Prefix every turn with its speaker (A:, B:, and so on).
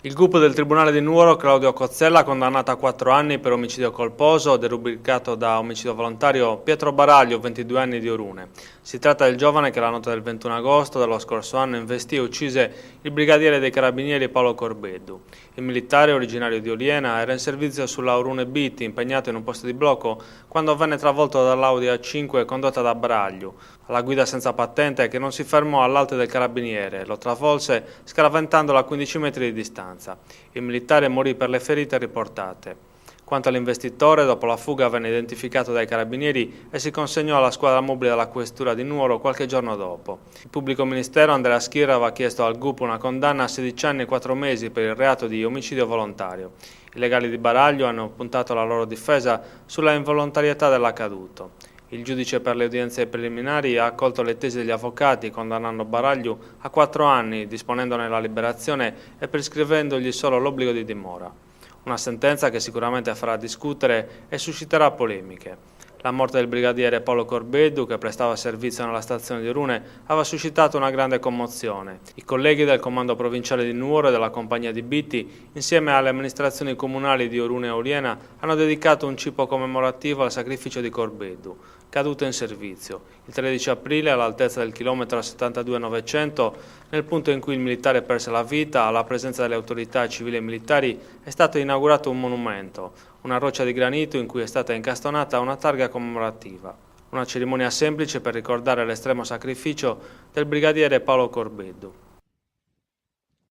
A: Il gruppo del Tribunale di Nuoro, Claudio Cozzella, condannato a 4 anni per omicidio colposo, derubricato da omicidio volontario Pietro Baraglio, 22 anni, di Orune. Si tratta del giovane che la notte del 21 agosto dello scorso anno investì e uccise il brigadiere dei carabinieri Paolo Corbeddu. Il militare, originario di Oliena, era in servizio sulla Orune Beat, impegnato in un posto di blocco, quando venne travolto dall'Audi A5 condotta da Baraglio, alla guida senza patente, che non si fermò all'alto del carabiniere, lo travolse scaraventandolo a 15 metri di distanza. Il militare morì per le ferite riportate. Quanto all'investitore, dopo la fuga venne identificato dai carabinieri e si consegnò alla squadra mobile della questura di Nuoro qualche giorno dopo. Il pubblico ministero Andrea Schirra aveva chiesto al GUP una condanna a 16 anni e 4 mesi per il reato di omicidio volontario. I legali di Baraglio hanno puntato la loro difesa sulla involontarietà dell'accaduto. Il giudice per le udienze preliminari ha accolto le tesi degli avvocati, condannando Baraglio a 4 anni, disponendone la liberazione e prescrivendogli solo l'obbligo di dimora. Una sentenza che sicuramente farà discutere e susciterà polemiche. La morte del brigadiere Paolo Corbeddu, che prestava servizio nella stazione di Orune, aveva suscitato una grande commozione. I colleghi del comando provinciale di Nuoro e della compagnia di Bitti, insieme alle amministrazioni comunali di Orune e Oliena, hanno dedicato un cipo commemorativo al sacrificio di Corbeddu, caduto in servizio. Il 13 aprile, all'altezza del chilometro 72,900, nel punto in cui il militare perse la vita, alla presenza delle autorità civili e militari, è stato inaugurato un monumento, una roccia di granito in cui è stata incastonata una targa commemorativa. Una cerimonia semplice per ricordare l'estremo sacrificio del brigadiere Paolo Corbeddu.